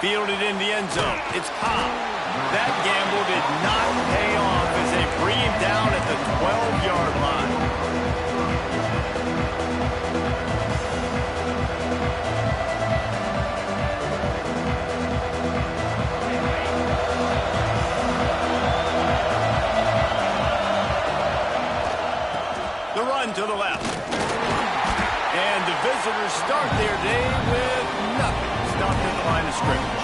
Fielded in the end zone. It's Cobb. That gamble did not pay off as they bring him down at the 12-yard line. The run to the left. And the visitors start their day with nothing. Stopped at the line of scrimmage.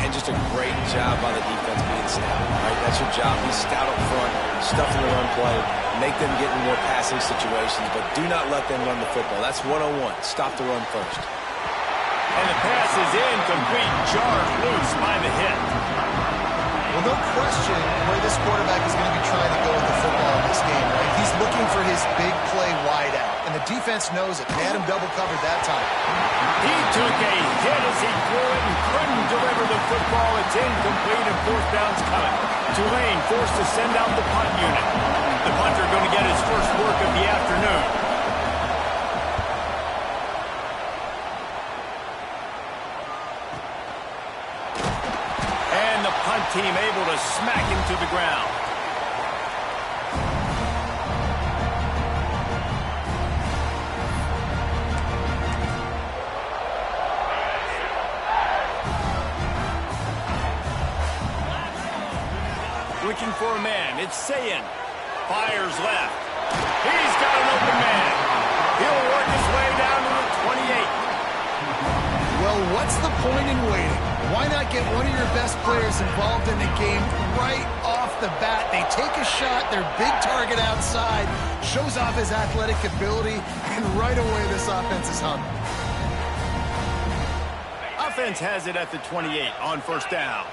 And just a great job by the defense being stout. Right? That's your job. Be stout up front, stuff in the run play, make them get in more passing situations, but do not let them run the football. That's 101. Stop the run first. And the pass is incomplete. Jarred loose by the hit. Well, no question where this quarterback is going to be trying to go with the football in this game, right? He's looking for his big play wide out, and the defense knows it. They had him double covered that time. He took a hit as he threw it and couldn't deliver the football. It's incomplete and fourth down's coming. Tulane forced to send out the punt unit. The punter going to get his first work of the afternoon. And the punt team able to smack him to the ground. Looking for a man. It's Ncaa. Fires left. He's got an open man. He'll work his way down to the 28. Well, what's the point in waiting? Why not get one of your best players involved in the game right off the bat? They take a shot, their big target outside, shows off his athletic ability, and right away this offense is humming. Offense has it at the 28 on first down.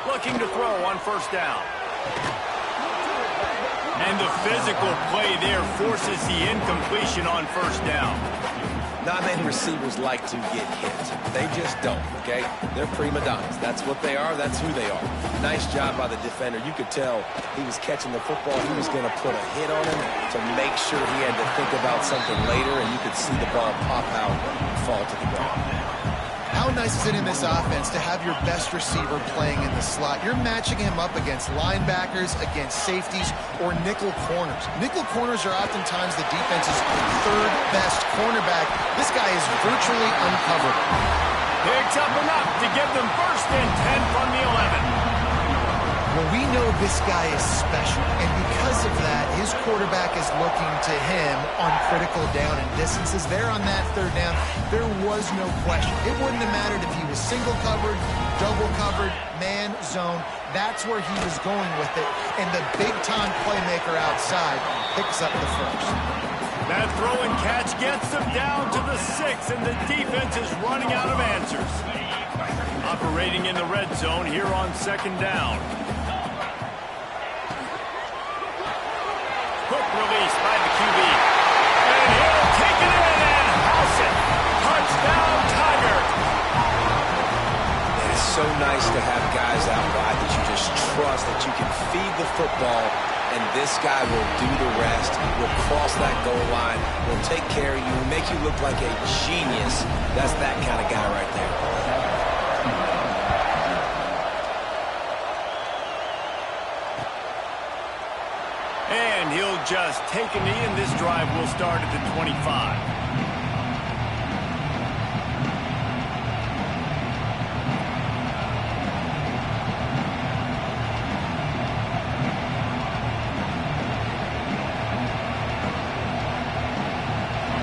Looking to throw on first down. And the physical play there forces the incompletion on first down. Not many receivers like to get hit. They just don't, okay? They're prima donnas. That's what they are. That's who they are. Nice job by the defender. You could tell he was catching the football. He was going to put a hit on him to make sure he had to think about something later, and you could see the ball pop out and fall to the ground. How nice is it in this offense to have your best receiver playing in the slot? You're matching him up against linebackers, against safeties, or nickel corners. Nickel corners are oftentimes the defense's third best cornerback. This guy is virtually uncoverable. Picks up enough to give them first and 10 from the 11. Well, we know this guy is special, and because of that, his quarterback is looking to him on critical down and distances. There on that third down, there was no question. It wouldn't have mattered if he was single covered, double covered, man, zone. That's where he was going with it, and the big-time playmaker outside picks up the first. That throw and catch gets them down to the 6, and the defense is running out of answers. Operating in the red zone here on second down. Quick release by the QB. And he'll take it in and house it. Touchdown, Tiger. It is so nice to have guys out wide that you just trust that you can feed the football, and this guy will do the rest. Will cross that goal line, will take care of you, make you look like a genius. That's that kind of guy right there. And he'll just take a knee, and this drive will start at the 25.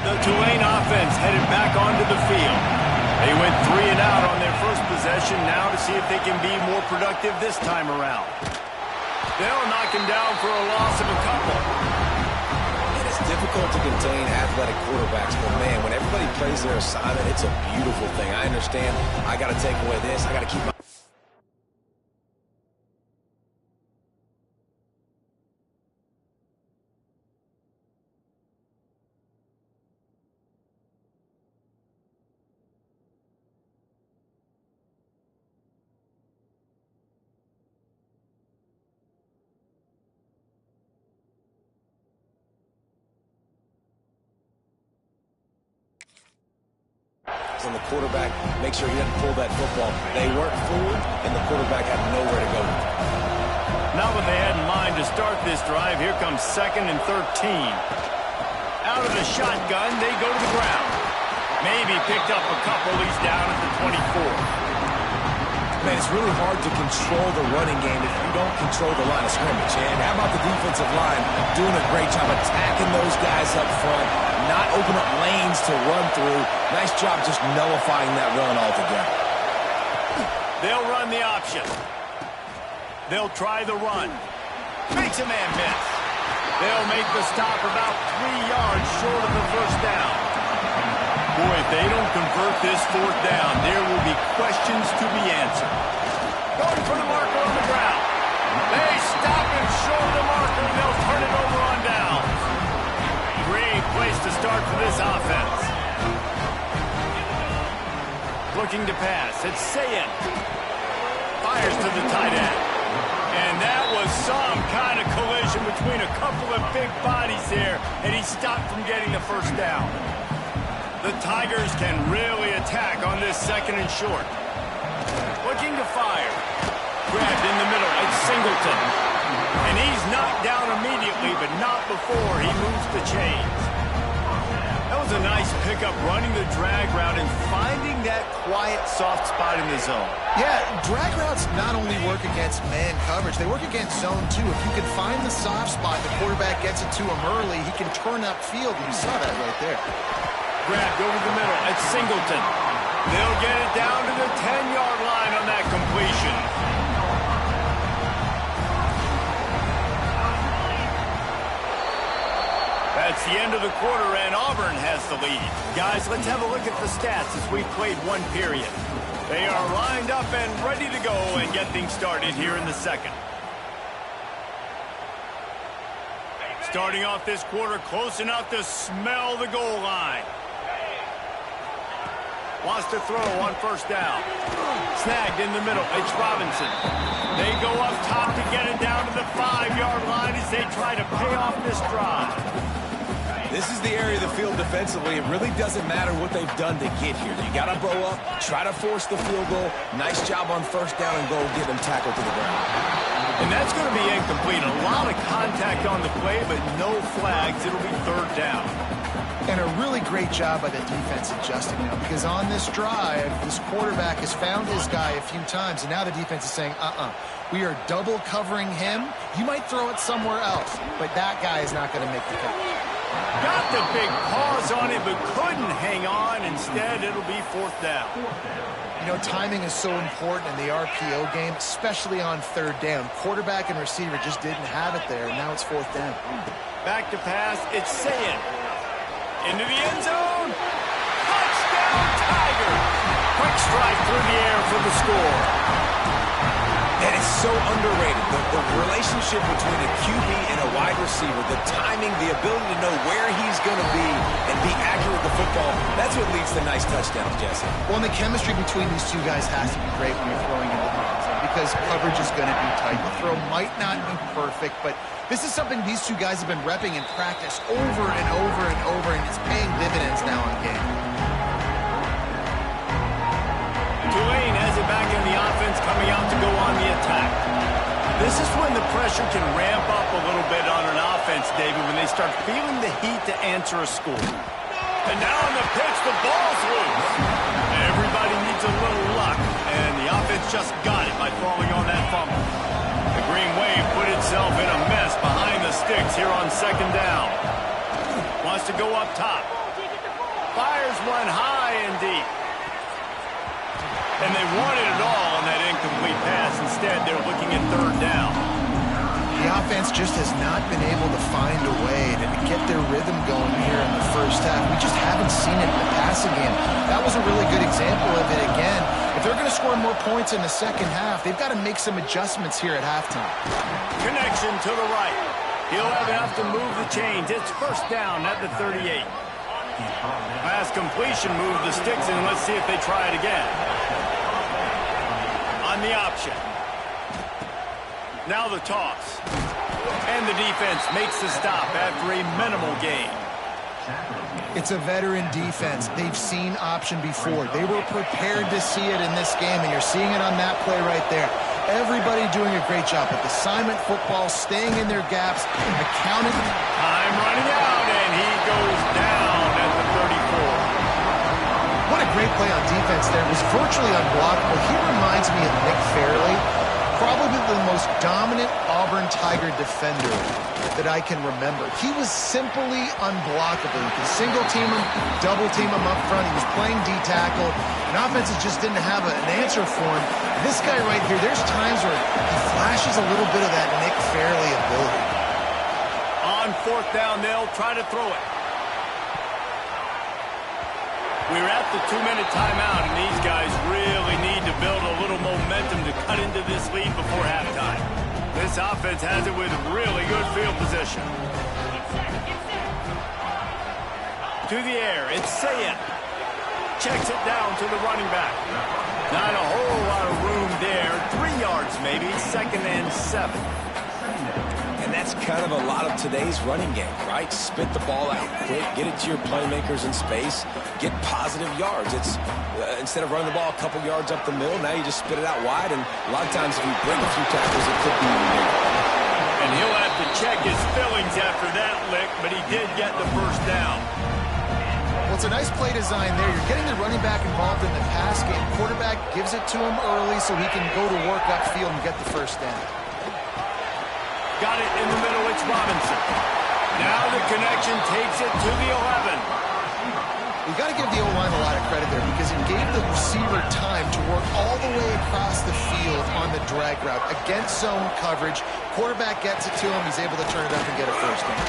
The Tulane offense headed back onto the field. They went 3 and out on their first possession, now to see if they can be more productive this time around. They'll knock him down for a loss of a couple. And it's difficult to contain athletic quarterbacks, but man, when everybody plays their assignment, it's a beautiful thing. I understand. I got to take away this. I got to keep my eyes on the quarterback, make sure he doesn't pull that football. They weren't fooled, and the quarterback had nowhere to go with it. Not what they had in mind to start this drive. Here comes 2nd and 13. Out of the shotgun, they go to the ground. Maybe picked up a couple. He's down at the 24. Man, it's really hard to control the running game if you don't control the line of scrimmage. And how about the defensive line doing a great job attacking those guys up front, not open up lanes to run through. Nice job just nullifying that run altogether. They'll run the option. They'll try the run. Makes a man miss. They'll make the stop about 3 yards short of the first down. Boy, if they don't convert this 4th down, there will be questions to be answered. Going for the marker on the ground. They stop him short of the marker, and they'll turn it over on downs. Great place to start for this offense. Looking to pass. It's Ncaa. Fires to the tight end. And that was some kind of collision between a couple of big bodies there, and he stopped from getting the first down. The Tigers can really attack on this 2nd and short. Looking to fire. Grabbed in the middle. It's Singleton. And he's knocked down immediately, but not before he moves the chains. That was a nice pickup, running the drag route and finding that quiet, soft spot in the zone. Yeah, drag routes not only work against man coverage, they work against zone too. If you can find the soft spot, the quarterback gets it to him early, he can turn upfield. You saw that right there. Grabbed over the middle. It's Singleton. They'll get it down to the 10-yard line on that completion. That's the end of the quarter, and Auburn has the lead. Guys, let's have a look at the stats as we've played 1 period. They are lined up and ready to go and get things started here in the 2nd. Starting off this quarter close enough to smell the goal line. Wants to throw on 1st down. Snagged in the middle. It's Robinson. They go up top to get it down to the 5-yard line as they try to pay off this drive. This is the area of the field defensively. It really doesn't matter what they've done to get here. You got to bow up, try to force the field goal. Nice job on 1st down and goal, get them tackled to the ground. And that's going to be incomplete. A lot of contact on the play, but no flags. It'll be 3rd down. And a really great job by the defense adjusting now, because on this drive, this quarterback has found his guy a few times, and now the defense is saying, we are double covering him. You might throw it somewhere else, but that guy is not going to make the catch. Got the big pause on it, but couldn't hang on. Instead, it'll be 4th down. You know, timing is so important in the RPO game, especially on 3rd down. Quarterback and receiver just didn't have it there, and now it's 4th down. Back to pass. It's Ncaa. Into the end zone. Touchdown, Tigers. Quick strike through the air for the score. And it's so underrated. The relationship between a QB and a wide receiver, the timing, the ability to know where he's going to be and be accurate with the football, that's what leads to nice touchdowns, Jesse. Well, and the chemistry between these two guys has to be great when you're throwing into the end zone, because coverage is going to be tight. The throw might not be perfect, but this is something these two guys have been repping in practice over and over and over, and it's paying dividends now in game. Tulane has it back in the offense, coming out to go on the attack. This is when the pressure can ramp up a little bit on an offense, David, when they start feeling the heat to answer a score. And now on the pitch, the ball's loose. Everybody needs a little luck, and the offense just got it by falling on that fumble. The Green Wave put itself in a mess behind the sticks here on 2nd down. Wants to go up top. Fires one high and deep. And they wanted it all on that incomplete pass. Instead, they're looking at 3rd down. The offense just has not been able to find a way to get their rhythm going here in the first half. We just haven't seen it in the passing game. That was a really good example of it again. If they're going to score more points in the 2nd half, they've got to make some adjustments here at halftime. Connection to the right. He'll have enough to move the chains. It's 1st down at the 38. Pass completion moved the sticks, and let's see if they try it again. On the option. Now the toss. And the defense makes the stop after a minimal gain. It's a veteran defense. They've seen option before. They were prepared to see it in this game, and you're seeing it on that play right there. Everybody doing a great job with assignment football, staying in their gaps, accounting. Time running out, and he goes down at the 34. What a great play on defense there. It was virtually unblockable. He reminds me of Nick Fairley, probably the most dominant Auburn Tiger defender that I can remember. He was simply unblockable. You could single team him, double team him up front. He was playing D-tackle, and offenses just didn't have an answer for him. This guy right here, there's times where he flashes a little bit of that Nick Fairley ability. On fourth down, they'll try to throw it. We're at the 2-minute timeout, and these guys really need to build a little momentum to cut into this lead before halftime. This offense has it with really good field position. To the air, it's Ncaa. Checks it down to the running back. Not a whole lot of room there. 3 yards maybe, 2nd and 7. And that's kind of a lot of today's running game, right? Spit the ball out quick, get it to your playmakers in space, get positive yards. It's instead of running the ball a couple yards up the middle, now you just spit it out wide, and a lot of times if you break a few tackles, it could be even bigger. And he'll have to check his fillings after that lick, but he did get the first down. Well, it's a nice play design there. You're getting the running back involved in the pass game. Quarterback gives it to him early so he can go to work upfield and get the first down. Got it in the middle, it's Robinson. Now the connection takes it to the 11. You got to give the O-line a lot of credit there because it gave the receiver time to work all the way across the field on the drag route against zone coverage. Quarterback gets it to him. He's able to turn it up and get a first down.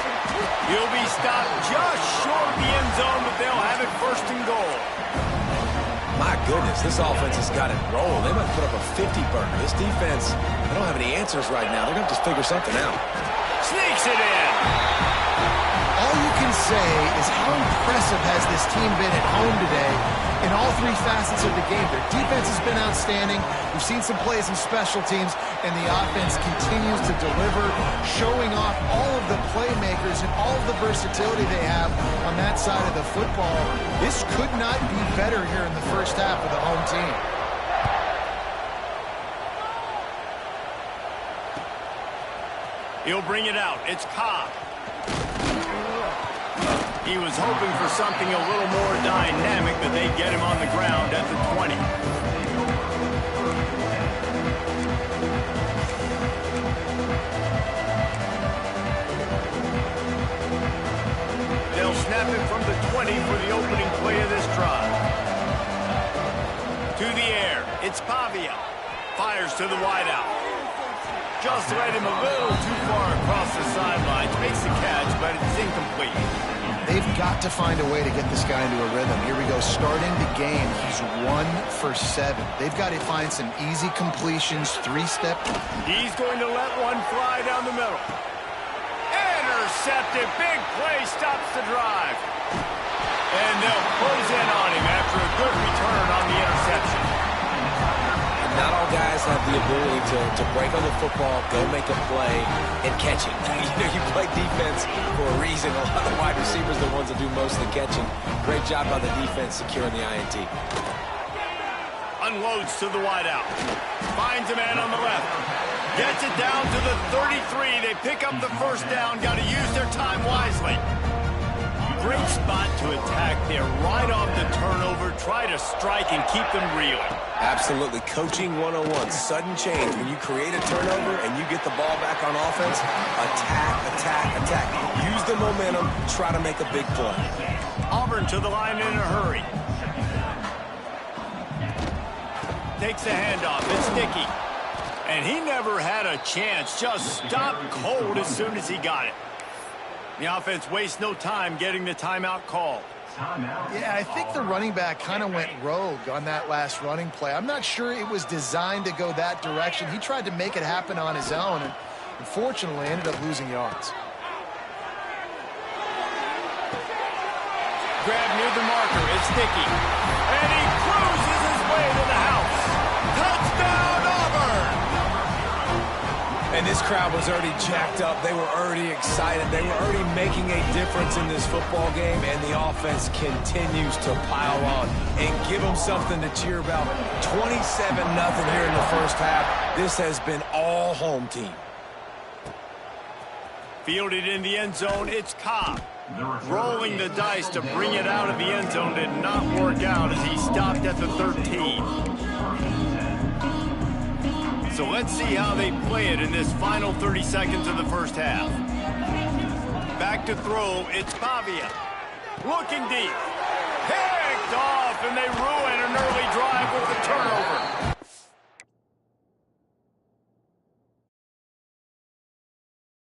He'll be stopped just short of the end zone, but they'll have it 1st and goal. My goodness, this offense has got it rolling. They might put up a 50-burner. This defense, they don't have any answers right now. They're going to just figure something out. Sneaks it in. All you can say is how impressive has this team been at home today in all 3 facets of the game. Their defense has been outstanding. We've seen some plays in special teams, and the offense continues to deliver, showing off all of the playmakers and all of the versatility they have on that side of the football. This could not be better here in the first half of the home team. He'll bring it out. It's Ncaa. He was hoping for something a little more dynamic, but they get him on the ground at the 20. They'll snap it from the 20 for the opening play of this drive. To the air, it's Pavia. Fires to the wideout. Just led him a little too far across the sidelines. Makes the catch, but it's incomplete. They've got to find a way to get this guy into a rhythm. Here we go. Starting the game, he's 1 for 7. They've got to find some easy completions, 3-step. He's going to let one fly down the middle. Intercepted. Big play stops the drive. And they'll close in on him after a good return on the interception. Not all guys have the ability to break on the football, go make a play, and catch it. You play defense for a reason. A lot of wide receivers are the ones that do most of the catching. Great job by the defense securing the INT. Unloads to the wideout. Finds a man on the left. Gets it down to the 33. They pick up the first down. Got to use their time wisely. Great spot to attack there. Right off the turnover. Try to strike and keep them reeling. Absolutely. Coaching 101. Sudden change. When you create a turnover and you get the ball back on offense, attack, attack, attack. Use the momentum. Try to make a big play. Auburn to the line in a hurry. Takes the handoff. It's Nicky. And he never had a chance. Just stopped cold as soon as he got it. The offense wastes no time getting the timeout call. Yeah, I think the running back kind of went rogue on that last running play. I'm not sure it was designed to go that direction. He tried to make it happen on his own, and unfortunately ended up losing yards. Grab near the marker. It's Nicky. And he cruises his way to the house. Touchdown, Auburn! And this crowd was already jacked up. They were already excited. They were already making a difference in this football game, and the offense continues to pile on and give them something to cheer about. 27-0 here in the first half. This has been all home team. Fielded in the end zone, it's Ncaa. Rolling the dice to bring it out of the end zone did not work out as he stopped at the 13. So let's see how they play it in this final 30 seconds of the first half. Back to throw, it's Pavia. Looking deep. Picked off, and they ruin an early drive with the turnover.